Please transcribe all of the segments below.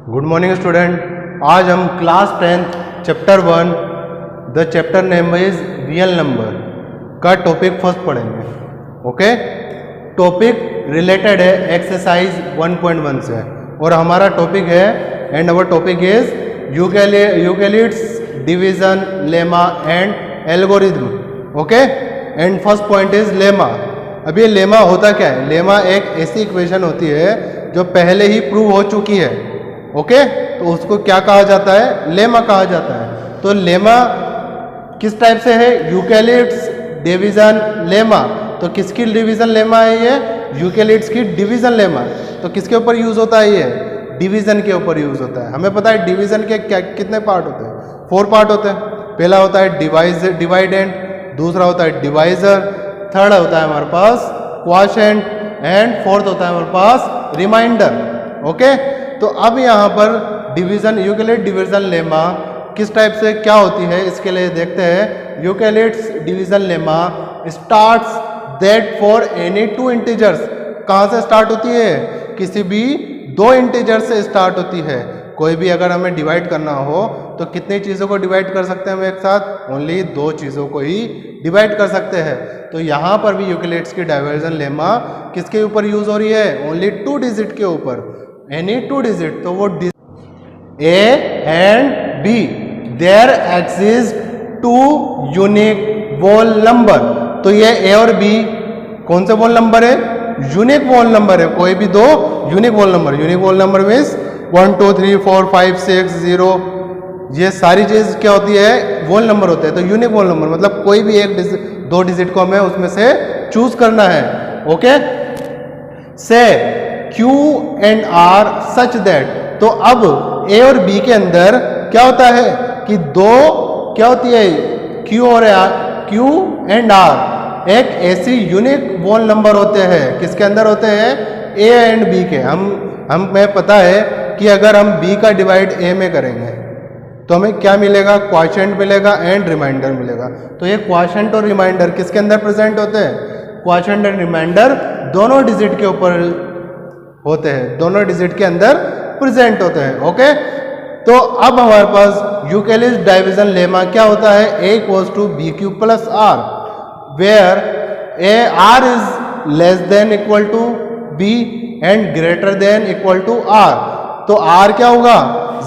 Good morning student. आज हम class 10th chapter 1 the chapter name is real number का topic first पढ़ेंगे। Okay, topic related है exercise 1.1 से और हमारा टॉपिक है and our topic is Euclid's division lemma and algorithm. Okay, and first point is lemma. अब ये lemma होता क्या है? लेमा एक ऐसी इक्वेशन होती है जो पहले ही प्रूव हो चुकी है। ओके, तो उसको क्या कहा जाता है? लेमा कहा जाता है। तो लेमा किस टाइप से है? Euclid's division lemma. तो किसकी डिवीजन लेमा है ये? यूक्लिड्स की डिवीजन लेमा। तो किसके ऊपर यूज होता है ये? डिवीजन के ऊपर यूज होता है। हमें पता है डिवीजन के क्या कितने पार्ट होते हैं? 4 पार्ट होते हैं। पहला होता है डिवाइडेंट, दूसरा होता है डिवाइजर, थर्ड होता है हमारे पास क्वोशिएंट एंड फोर्थ होता है हमारे पास रिमाइंडर। ओके, तो अब यहाँ पर डिवीजन यूक्लिड डिवीजन लेमा किस टाइप से क्या होती है इसके लिए देखते हैं। Euclid's division lemma starts that for any 2 integers. कहाँ से स्टार्ट होती है? किसी भी 2 इंटीजर से स्टार्ट होती है। कोई भी अगर हमें डिवाइड करना हो तो कितनी चीज़ों को डिवाइड कर सकते हैं हम एक साथ? ओनली 2 चीज़ों को ही डिवाइड कर सकते हैं। तो यहाँ पर भी यूक्लिड्स की डिवीजन लेमा किसके ऊपर यूज हो रही है? ओनली 2 डिजिट के ऊपर, एनी 2 डिजिट। तो वो A and B there exist 2 unique whole number. तो ये ए और बी कौन से वोल नंबर है? यूनिक वोल नंबर है। कोई भी 2 unique whole number. Unique whole number means 1 2 3 4 5 6 0, ये सारी चीज क्या होती है? वोल नंबर होते हैं। तो यूनिक वोल नंबर मतलब कोई भी 2 डिजिट को हमें उसमें से चूज करना है। ओके, से Q and R such that. तो अब A और B के अंदर क्या होता है कि 2 क्या होती है? Q और Q एंड R एक ऐसी यूनिक वोल नंबर होते हैं। किसके अंदर होते हैं? A एंड B के। हमें पता है कि अगर हम B का डिवाइड A में करेंगे तो हमें क्या मिलेगा? क्वोशिएंट मिलेगा एंड रिमाइंडर मिलेगा। तो ये क्वोशिएंट और रिमाइंडर किसके अंदर प्रेजेंट होते हैं? क्वोशिएंट एंड रिमाइंडर दोनों डिजिट के ऊपर होते हैं, दोनों डिजिट के अंदर प्रेजेंट होते हैं। ओके, तो अब हमारे पास यूक्लिड्स डिवीजन लेमा क्या होता है? A equals to B Q plus R, where R is less than equal to B and greater than equal to R। तो R क्या होगा?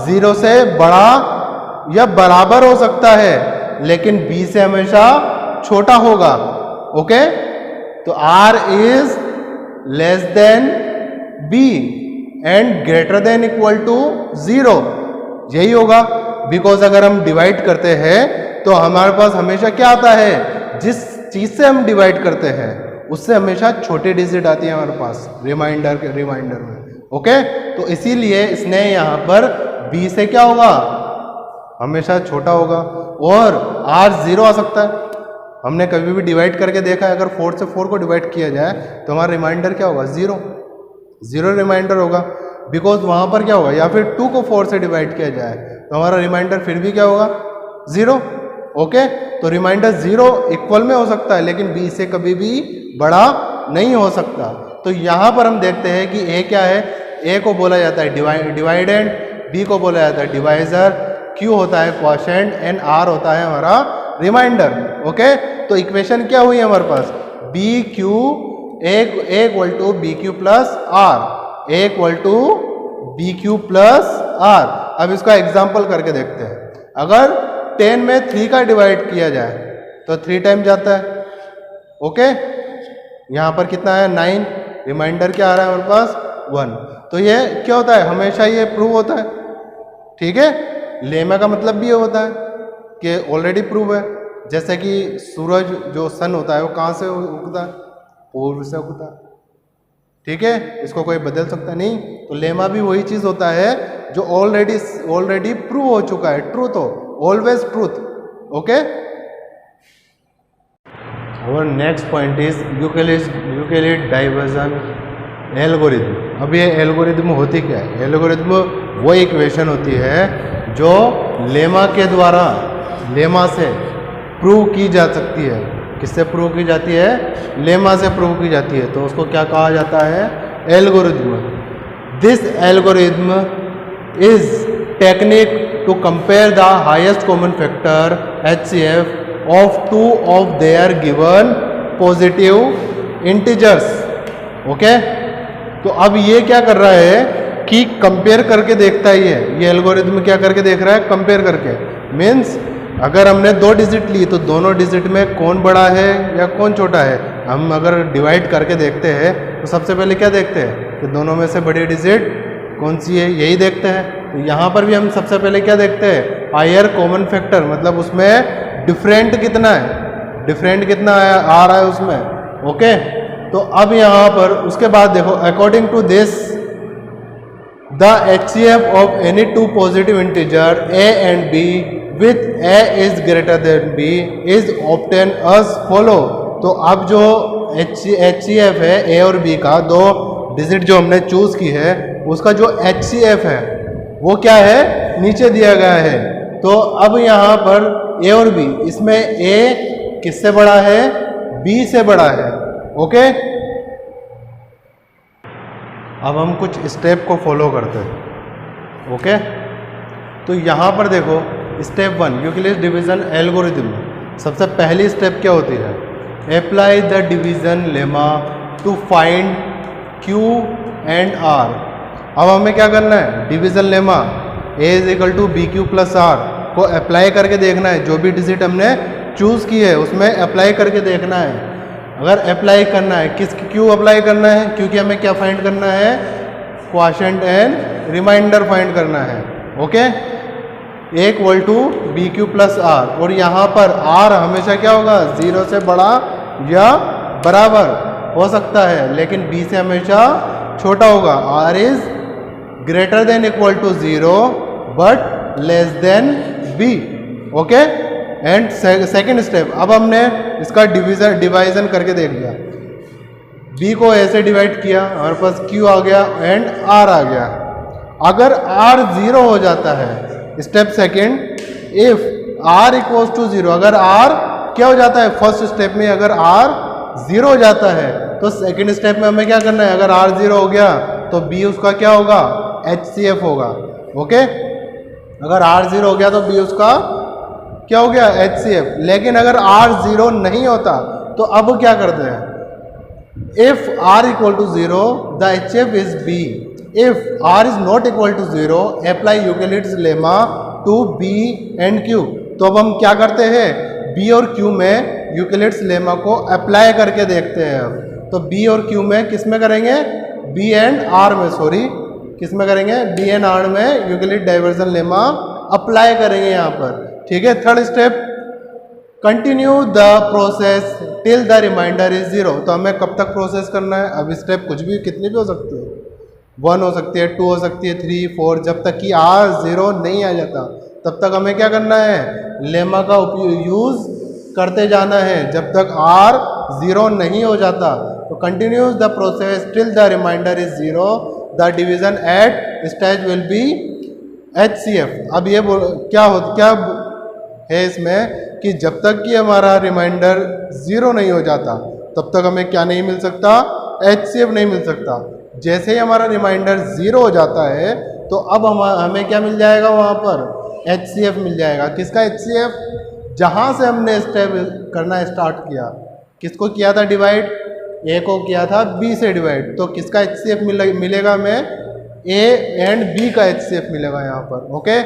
0 से बड़ा या बराबर हो सकता है, लेकिन B से हमेशा छोटा होगा। ओके, तो R is less than B and greater than equal to 0, यही होगा। बिकॉज अगर हम डिवाइड करते हैं तो हमारे पास हमेशा क्या आता है? जिस चीज से हम डिवाइड करते हैं उससे हमेशा छोटी डिजिट आती है हमारे पास रिमाइंडर में। ओके, तो इसीलिए इसने यहाँ पर B से क्या होगा? हमेशा छोटा होगा और R 0 आ सकता है। हमने कभी भी डिवाइड करके देखा है, अगर 4 से 4 को डिवाइड किया जाए तो हमारा रिमाइंडर क्या होगा? 0 रिमाइंडर होगा। बिकॉज वहां पर क्या होगा? या फिर 2 को 4 से डिवाइड किया जाए तो हमारा रिमाइंडर फिर भी क्या होगा? 0। ओके, तो रिमाइंडर 0 इक्वल में हो सकता है लेकिन B से कभी भी बड़ा नहीं हो सकता। तो यहां पर हम देखते हैं कि A क्या है? A को बोला जाता है डिवाइडेंट, B को बोला जाता है डिवाइजर, Q होता है क्वोशिएंट एंड R होता है हमारा रिमाइंडर। ओके, तो इक्वेशन क्या हुई हमारे पास? A equal to B Q plus R, A equal to B Q plus R. अब इसका एग्जाम्पल करके देखते हैं। अगर 10 में 3 का डिवाइड किया जाए तो 3 टाइम जाता है। ओके, यहाँ पर कितना है? 9। रिमाइंडर क्या आ रहा है हमारे पास? 1। तो ये क्या होता है? हमेशा ये प्रूव होता है। ठीक है, लेमा का मतलब भी ये होता है कि ऑलरेडी प्रूव है। जैसे कि सूरज जो सन होता है वो कहाँ से उगता है? पूर्व से उगता है। ठीक है, इसको कोई बदल सकता नहीं। तो लेमा भी वही चीज होता है जो ऑलरेडी प्रूव हो चुका है। ट्रूथ हो, ऑलवेज ट्रूथ। ओके, और next point is Euclid division algorithm. अब ये एल्गोरिथम होती क्या है? एल्गोरिथम वो इक्वेशन होती है जो लेमा के द्वारा, लेमा से प्रूव की जा सकती है। किससे प्रूव की जाती है? लेमा से प्रूव की जाती है। तो उसको क्या कहा जाता है? Algorithm. This algorithm is technique to compare the highest common factor HCF of two of their given positive integers. Okay तो अब ये क्या कर रहा है कि कंपेयर करके देखता ही है, ये एल्गोरिथम क्या करके देख रहा है, कंपेयर करके। मीन्स अगर हमने 2 डिजिट ली तो दोनों डिजिट में कौन बड़ा है या कौन छोटा है। हम अगर डिवाइड करके देखते हैं तो सबसे पहले क्या देखते हैं कि दोनों में से बड़ी डिजिट कौन सी है, यही देखते हैं। तो यहाँ पर भी हम सबसे पहले क्या देखते हैं, हायर कॉमन फैक्टर, मतलब उसमें डिफरेंट कितना है, डिफरेंट कितना आ रहा है उसमें। ओके तो अब यहाँ पर उसके बाद देखो, according to this the HCF of any two positive integer a and b with a is greater than b is obtained as follow। तो अब जो HCF है a और b का, 2 डिजिट जो हमने चूज की है उसका जो HCF है वो क्या है, नीचे दिया गया है। तो अब यहाँ पर a और b, इसमें a किससे बड़ा है, b से बड़ा है। ओके अब हम कुछ स्टेप को फॉलो करते हैं। ओके तो यहाँ पर देखो स्टेप 1 यूक्लिड डिवीजन एल्गोरिथम। सबसे पहली स्टेप क्या होती है, apply the division lemma to find Q and R। अब हमें क्या करना है, division lemma A is equal to BQ plus R को अप्लाई करके देखना है। जो भी डिजिट हमने चूज की है उसमें अप्लाई करके देखना है। अगर अप्लाई करना है, क्यों अप्लाई करना है, क्योंकि हमें क्या फाइंड करना है, क्वोशिएंट एंड रिमाइंडर फाइंड करना है। Okay A equal to BQ plus R, और यहाँ पर R हमेशा क्या होगा, 0 से बड़ा या बराबर हो सकता है, लेकिन B से हमेशा छोटा होगा। R is greater than equal to 0 but less than B। Okay and second step, अब हमने इसका डिवाइजन करके देख लिया। B को ऐसे डिवाइड किया, हमारे पास Q आ गया एंड R आ गया। अगर R 0 हो जाता है, step second, if R equals to 0, अगर R क्या हो जाता है, फर्स्ट स्टेप में अगर R 0 हो जाता है तो सेकेंड स्टेप में हमें क्या करना है, अगर R 0 हो गया तो B उसका क्या होगा, HCF होगा। ओके अगर R 0 हो गया तो B उसका क्या हो गया, HCF। लेकिन अगर R 0 नहीं होता तो अब क्या करते हैं, if R equal to 0 the HCF is B। If R is not equal to 0 apply Euclid's lemma to B and Q। तो अब हम क्या करते हैं, B और Q में यूक्लिड्स लेमा को अप्लाई करके देखते हैं। अब तो B और Q में किस में करेंगे, B एंड R में, सॉरी किस में करेंगे, B एंड R में यूक्लिड डाइवर्जन लेमा अप्लाई करेंगे यहाँ पर। ठीक है, third step, continue the process till the remainder is 0। तो हमें कब तक प्रोसेस करना है, अब स्टेप कुछ भी, कितनी भी हो सकती है, 1 हो सकती है, 2 हो सकती है, 3, 4, जब तक कि R 0 नहीं आ जाता तब तक हमें क्या करना है, लेमा का यूज करते जाना है जब तक R 0 नहीं हो जाता। तो continues the process till the remainder is 0, the division at stage will be HCF। अब ये क्या है इसमें कि जब तक कि हमारा रिमाइंडर 0 नहीं हो जाता तब तक हमें क्या नहीं मिल सकता, HCF नहीं मिल सकता। जैसे ही हमारा रिमाइंडर 0 हो जाता है तो अब हमें क्या मिल जाएगा, वहाँ पर HCF मिल जाएगा। किसका HCF, जहाँ से हमने स्टेप करना स्टार्ट किया, किसको किया था डिवाइड, A को किया था B से डिवाइड, तो किसका HCF मिलेगा हमें, A एंड B का HCF मिलेगा यहाँ पर। Okay,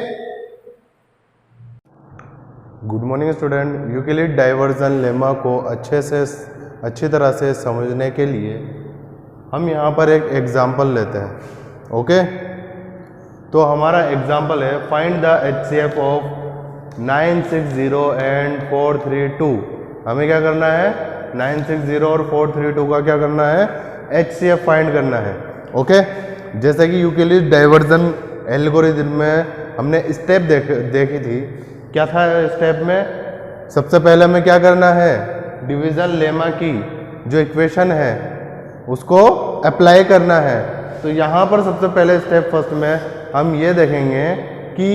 good morning student. Euclid division lemma को अच्छी तरह से समझने के लिए हम यहाँ पर एक एग्जाम्पल लेते हैं। ओके तो हमारा एग्जाम्पल है, find the HCF of 960 and 432। हमें क्या करना है, 960 और 432 का क्या करना है, HCF फाइंड करना है। ओके जैसे कि यूक्लिड डाइवर्जन एल्गोरिथम में हमने स्टेप देखी थी, क्या था स्टेप में, सबसे पहले हमें क्या करना है, डिवीजन लेमा की जो इक्वेशन है उसको अप्लाई करना है। तो यहाँ पर सबसे पहले स्टेप फर्स्ट में हम ये देखेंगे कि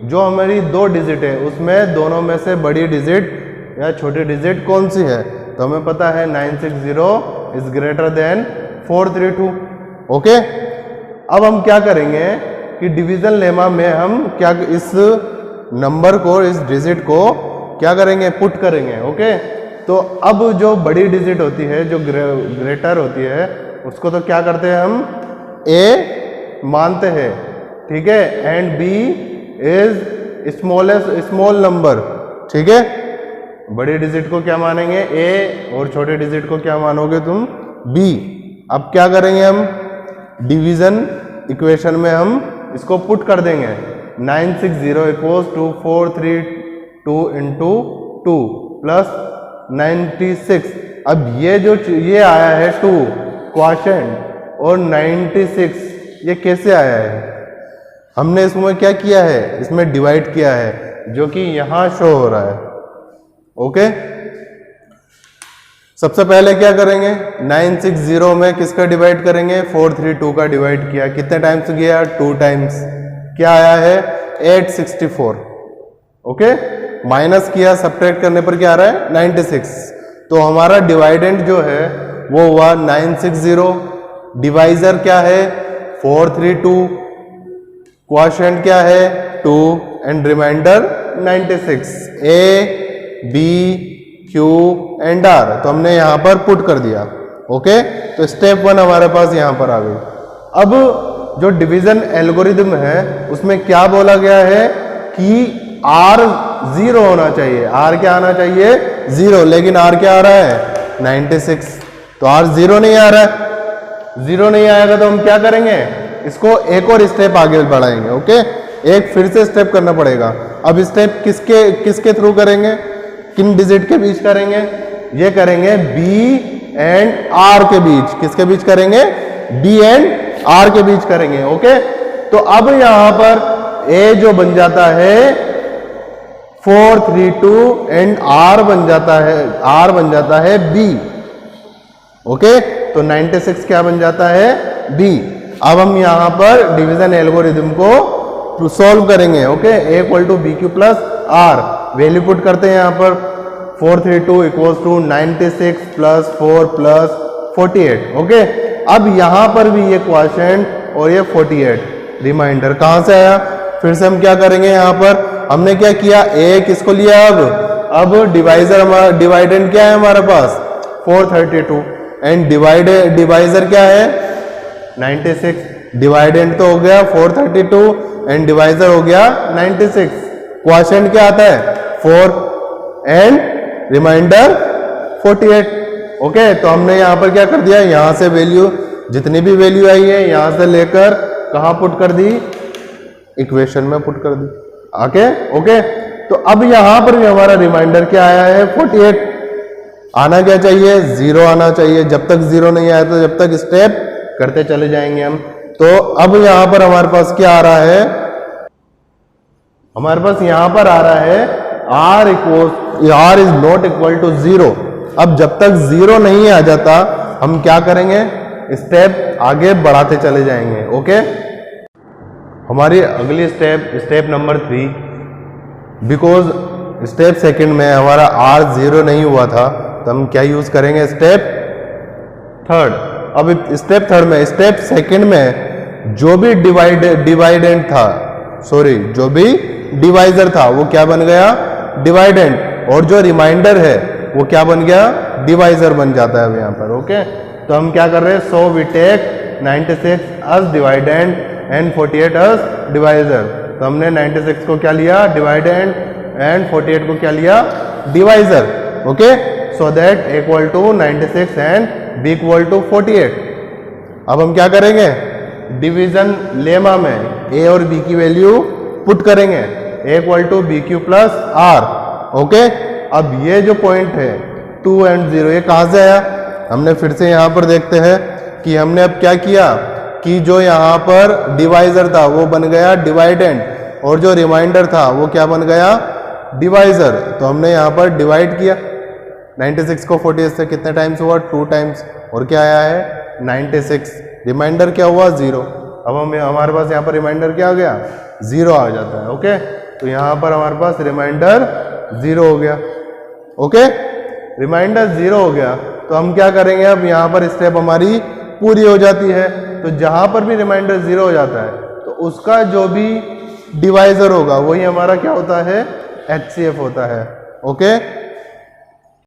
जो हमारी 2 डिजिट है उसमें दोनों में से बड़ी डिजिट या छोटी डिजिट कौन सी है। तो हमें पता है 960 इज ग्रेटर देन 432। ओके अब हम क्या करेंगे, कि डिवीजन लेमा में हम क्या इस नंबर को, इस डिजिट को क्या करेंगे, पुट करेंगे। ओके, तो अब जो बड़ी डिजिट होती है, जो ग्रेटर होती है, उसको तो क्या करते हैं हम ए मानते हैं, ठीक है, and B is small number, ठीक है। बड़ी डिजिट को क्या मानेंगे ए, और छोटे डिजिट को क्या मानोगे तुम बी। अब क्या करेंगे हम डिवीजन इक्वेशन में हम इसको पुट कर देंगे। 960 इक्वल्स टू 432 इंटू 2 प्लस 96। अब ये आया है 2 क्वोशिएंट और 96 ये कैसे आया है, हमने इसमें क्या किया है, इसमें डिवाइड किया है, जो कि यहां शो हो रहा है। ओके, सबसे पहले क्या करेंगे, 960 में किसका डिवाइड करेंगे, 432 का डिवाइड किया, कितने टाइम्स गया, 2 टाइम्स, क्या आया है 864। ओके, माइनस किया, सब्ट्रैक्ट करने पर क्या आ रहा है 96। तो हमारा डिवाइडेंट जो है वो हुआ 960, डिवाइजर क्या है 432, क्वोशिएंट क्या है 2 and remainder 96। A B Q and R, तो हमने यहां पर पुट कर दिया। ओके, तो स्टेप 1 हमारे पास यहां पर आ गई। अब जो डिवीजन एल्गोरिदम है उसमें क्या बोला गया है कि आर 0 होना चाहिए, आर क्या आना चाहिए 0, लेकिन आर क्या आ रहा है 96, तो आर 0 नहीं आ रहा है। 0 नहीं आएगा तो हम क्या करेंगे, इसको एक और स्टेप आगे बढ़ाएंगे। ओके, एक फिर से स्टेप करना पड़ेगा। अब स्टेप किसके थ्रू करेंगे, किन डिजिट के बीच करेंगे, ये करेंगे बी एंड आर के बीच, किसके बीच करेंगे, बी एंड आर के बीच करेंगे। ओके, तो अब यहां पर ए जो बन जाता है 432 एंड आर बन जाता है बी। ओके, तो 96 क्या बन जाता है बी। अब हम यहां पर डिवीजन एल्गोरिथम को सॉल्व करेंगे। Okay, A equal to B Q plus R, value put करते हैं यहां पर 432 इक्वल्स टू 96 प्लस 4 प्लस 48। ओके, अब यहां पर भी ये क्वोशिएंट और ये 48, रिमाइंडर कहां से आया, फिर से हम क्या करेंगे, यहां पर हमने क्या किया, ए किसको लिया, अब डिवाइडेंड क्या है हमारे पास 432 एंड डिवाइजर क्या है 96। डिवाइडेंड तो हो गया 432 एंड डिवाइजर हो गया 96। क्वोशिएंट क्या आता है 4 एंड रिमाइंडर 48। ओके, तो हमने यहां पर क्या कर दिया, यहां से वैल्यू जितनी भी वैल्यू आई है यहां से लेकर कहां पुट कर दी, इक्वेशन में पुट कर दी। ओके, तो अब यहां पर भी हमारा रिमाइंडर क्या आया है 48। आना क्या चाहिए 0 आना चाहिए, जब तक 0 नहीं आया तो जब तक स्टेप करते चले जाएंगे हम। तो अब यहां पर हमारे पास क्या आ रहा है, हमारे पास यहां पर आ रहा है r is not equal to 0। अब जब तक 0 नहीं आ जाता हम क्या करेंगे, स्टेप आगे बढ़ाते चले जाएंगे। ओके, हमारी अगली step number 3, because step second में हमारा r 0 नहीं हुआ था तो हम क्या यूज करेंगे, स्टेप थर्ड। अब स्टेप थर्ड में, स्टेप सेकंड में जो भी डिवाइडेंट था, सॉरी जो भी डिवाइजर था वो क्या बन गया डिवाइडेंट, और जो रिमाइंडर है वो क्या बन गया डिवाइजर बन जाता है अब यहाँ पर। ओके, तो हम क्या कर रहे हैं, so we take 96 as dividend and 48 as divisor. तो हमने 96 को क्या लिया डिवाइडेंट एंड 48 को क्या लिया divisor. Okay, so that equal to 96 and B equal to 48। अब हम क्या करेंगे, डिवीजन लेमा में ए और बी की वैल्यू पुट करेंगे, A equal to B Q plus R. Okay, अब ये जो पॉइंट है 2 एंड 0 ये कहां से आया, हमने फिर से यहां पर देखते हैं कि हमने अब क्या किया कि जो यहां पर डिवाइजर था वो बन गया डिवाइडेंट और जो रिमाइंडर था वो क्या बन गया डिवाइजर। तो हमने यहां पर डिवाइड किया 96 को 48 से कितने टाइम्स हुआ 2 टाइम्स, और क्या आया है 96, रिमाइंडर क्या हुआ 0। अब हमारे पास यहाँ पर रिमाइंडर क्या आ गया 0 आ जाता है। ओके, तो यहाँ पर हमारे पास रिमाइंडर 0 हो गया। ओके, रिमाइंडर 0 हो गया तो हम क्या करेंगे, अब यहाँ पर स्टेप हमारी पूरी हो जाती है। तो जहां पर भी रिमाइंडर 0 हो जाता है तो उसका जो भी डिवाइजर होगा वही हमारा क्या होता है, HCF होता है। ओके।